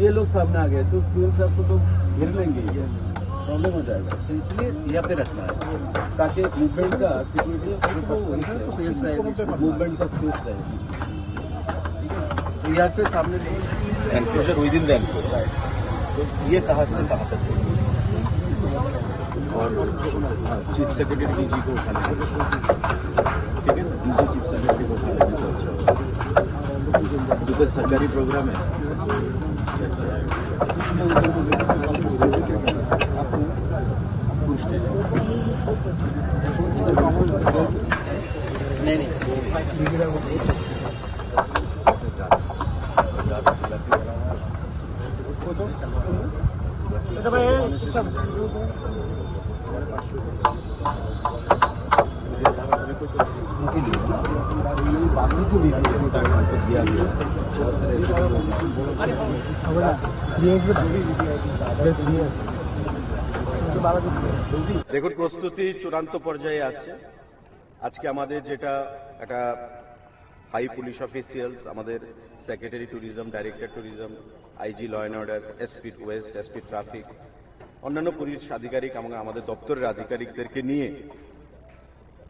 ये लोग सामने आ गए तो सीएम साहब को तो घेर लेंगे, ये प्रॉब्लम हो जाएगा। तो इसलिए यहाँ पे रखना है ताकि मूवमेंट का सिक्योरिटी मूवमेंट का स्पेस रहे। तो यहाँ से सामने enclosure with in the enclosure, तो ये कहाँ से कहाँ तक और चीफ सेक्रेटरी जी को उठा लेंगे, ठीक है, डीजी चीफ सेक्रेटरी को उठा लेंगे तो अच्छा होगा, क्योंकि सरकारी प्रोग्राम है। नहीं नहीं দেখুন, প্রস্তুতি চূড়ান্ত পর্যায়ে আছে। আজকে আমাদের যেটা একটা হাই পুলিশ অফিসিয়ালস, আমাদের secretary tourism, director tourism, IG law and order, SP west, SP traffic, অন্যান্য পুলিশ আধিকারিক এবং আমাদের দপ্তরের আধিকারিকদেরকে নিয়ে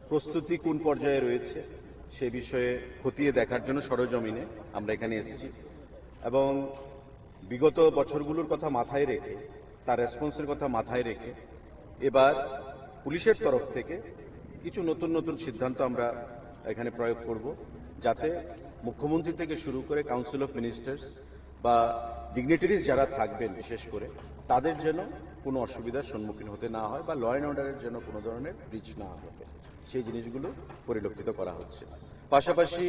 প্রস্তুতি কোন পর্যায়ে রয়েছে সে বিষয়ে খতিয়ে দেখার জন্য সরজমিনে আমরা এখানে এসেছি এবং বিগত বছরগুলোর কথা মাথায় রেখে, তার রেসপন্সের কথা মাথায় রেখে এবার পুলিশের তরফ থেকে কিছু নতুন নতুন সিদ্ধান্ত আমরা এখানে প্রয়োগ করব, যাতে মুখ্যমন্ত্রী থেকে শুরু করে কাউন্সিল অফ মিনিস্টার্স বা ডিগনিটারিজ যারা থাকবেন বিশেষ করে তাদের যেন কোনো অসুবিধার সম্মুখীন হতে না হয় বা ল অ্যান্ড অর্ডারের জন্য কোনো ধরনের ব্রিচ না হবে, সেই জিনিসগুলো পরিলক্ষিত করা হচ্ছে। পাশাপাশি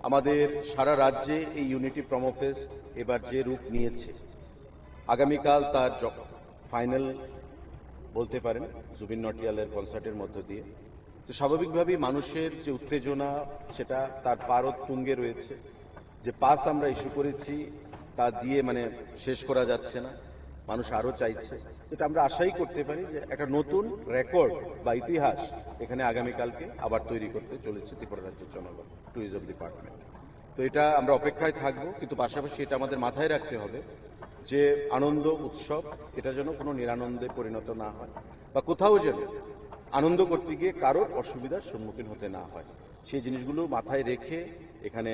আমাদের সারা রাজ্যে এই ইউনিটি প্রমো ফেস্ট এবার যে রূপ নিয়েছে, আগামীকাল তার ফাইনাল বলতে পারেন জুবিন নটিয়ালের কনসার্টের মধ্য দিয়ে, তো স্বাভাবিকভাবেই মানুষের যে উত্তেজনা সেটা তার পারদ তুঙ্গে রয়েছে। যে পাস আমরা ইস্যু করেছি তা দিয়ে শেষ করা যাচ্ছে না, মানুষ আরো চাইছে। এটা আমরা আশাই করতে পারি যে একটা নতুন রেকর্ড বা ইতিহাস এখানে আগামীকালকে আবার তৈরি করতে চলেছে ত্রিপুরা রাজ্যের জনগণ, ট্যুরিজম ডিপার্টমেন্ট। তো এটা আমরা অপেক্ষায় থাকবো, কিন্তু পাশাপাশি এটা আমাদের মাথায় রাখতে হবে যে আনন্দ উৎসব এটা যেন কোনো নিরানন্দে পরিণত না হয় বা কোথাও যেন আনন্দ করতে গিয়ে কারোর অসুবিধার সম্মুখীন হতে না হয়, সেই জিনিসগুলো মাথায় রেখে এখানে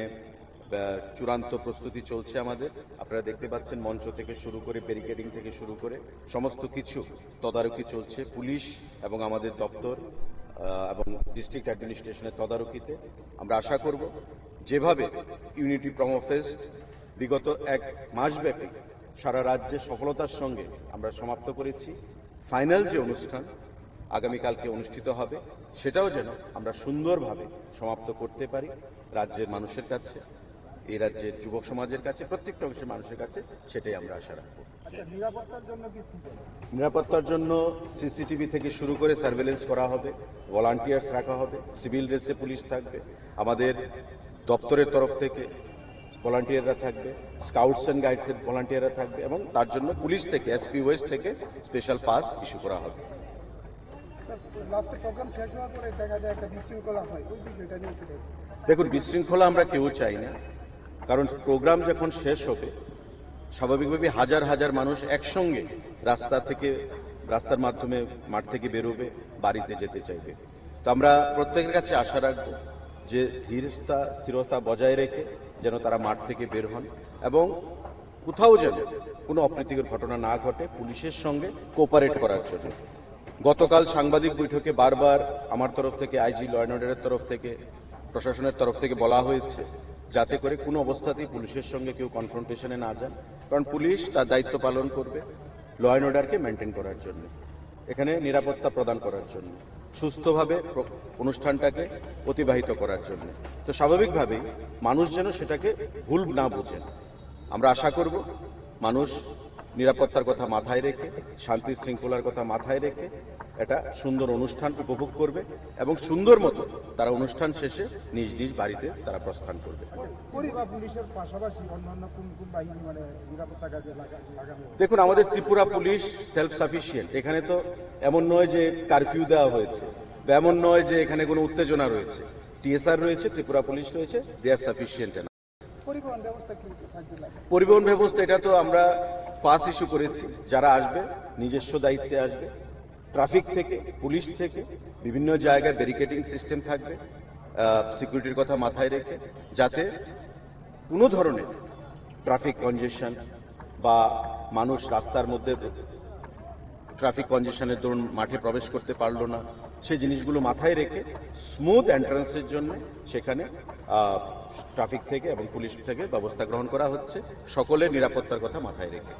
চূড়ান্ত প্রস্তুতি চলছে আমাদের। আপনারা দেখতে পাচ্ছেন মঞ্চ থেকে শুরু করে ব্যারিকেডিং থেকে শুরু করে সমস্ত কিছু তদারকি চলছে পুলিশ এবং আমাদের দপ্তর এবং ডিস্ট্রিক্ট অ্যাডমিনিস্ট্রেশনের তদারকিতে। আমরা আশা করব যেভাবে ইউনিটি প্রমো ফেস্ট বিগত এক মাসব্যাপী সারা রাজ্যে সফলতার সঙ্গে আমরা সমাপ্ত করেছি, ফাইনাল যে অনুষ্ঠান আগামীকালকে অনুষ্ঠিত হবে সেটাও যেন আমরা সুন্দরভাবে সমাপ্ত করতে পারি রাজ্যের মানুষের কাছে, এই রাজ্যের যুবক সমাজের কাছে, প্রত্যেকটা অংশের মানুষের কাছে, সেটাই আমরা আশা রাখবো। নিরাপত্তার জন্য সিসিটিভি থেকে শুরু করে সার্ভেলেন্স করা হবে, ভলান্টিয়ার্স রাখা হবে, সিভিল ড্রেসে পুলিশ থাকবে, আমাদের দপ্তরের তরফ থেকে ভলান্টিয়াররা থাকবে, স্কাউটস অ্যান্ড গাইডসের ভলান্টিয়াররা থাকবে এবং তার জন্য পুলিশ থেকে এসপি ওয়েস্ট থেকে স্পেশাল পাস ইস্যু করা হবে। দেখুন, বিশৃঙ্খলা আমরা কেউ চাই না, কারণ প্রোগ্রাম যখন শেষ হবে স্বাভাবিকভাবে হাজার হাজার মানুষ একসঙ্গে রাস্তার মাধ্যমে মাঠ থেকে বেরোবে, বাড়িতে যেতে চাইবে। তো আমরা প্রত্যেকের কাছে আশা রাখবো যে স্থিরতা বজায় রেখে যেন তারা মাঠ থেকে বের হন এবং কোথাও যেন কোনো অপ্রীতিকর ঘটনা না ঘটে, পুলিশের সঙ্গে কোঅপারেট করার জন্য। গতকাল সাংবাদিক বৈঠকে বারবার আমার তরফ থেকে, আইজি ল অ্যান্ড অর্ডারের তরফ থেকে, প্রশাসনের তরফ থেকে বলা হয়েছে যাতে করে কোনো অবস্থাতেই পুলিশের সঙ্গে কেউ কনফ্রন্টেশনে না যান, কারণ পুলিশ তার দায়িত্ব পালন করবে ল অ্যান্ড অর্ডারকে মেনটেন করার জন্য, এখানে নিরাপত্তা প্রদান করার জন্য, সুস্থভাবে অনুষ্ঠানটাকে অতিবাহিত করার জন্য। তো স্বাভাবিকভাবেই মানুষ যেন সেটাকে ভুল না বোঝেন। আমরা আশা করব মানুষ নিরাপত্তার কথা মাথায় রেখে, শান্তি শৃঙ্খলার কথা মাথায় রেখে একটা সুন্দর অনুষ্ঠান উপভোগ করবে এবং সুন্দর মতো তারা অনুষ্ঠান শেষে নিজ নিজ বাড়িতে তারা প্রস্থান করবে। দেখুন, আমাদের ত্রিপুরা পুলিশ সেলফ সাফিসিয়েন্ট, এখানে তো এমন নয় যে কারফিউ দেওয়া হয়েছে বা এমন নয় যে এখানে কোনো উত্তেজনা রয়েছে। টিএসআর রয়েছে, ত্রিপুরা পুলিশ রয়েছে, দে আর সাফিসিয়েন্ট। পরিবহন ব্যবস্থা কি থাকবে? পরিবহন ব্যবস্থা এটা তো আমরা পাস ইস্যু করেছি, যারা আসবে নিজস্ব দায়িত্বে আসবে। ট্রাফিক থেকে, পুলিশ থেকে বিভিন্ন জায়গায় ব্যারিকেডিং সিস্টেম থাকবে, সিকিউরিটির কথা মাথায় রেখে, যাতে কোনো ধরনের ট্রাফিক কনজেশন বা মানুষ রাস্তার মধ্যে ট্রাফিক কনজেশনের দরুন মাঠে প্রবেশ করতে পারলো না, সেই জিনিসগুলো মাথায় রেখে স্মুথ এন্ট্রান্সের জন্য সেখানে ট্রাফিক থেকে এবং পুলিশ থেকে ব্যবস্থা গ্রহণ করা হচ্ছে, সকলের নিরাপত্তার কথা মাথায় রেখে।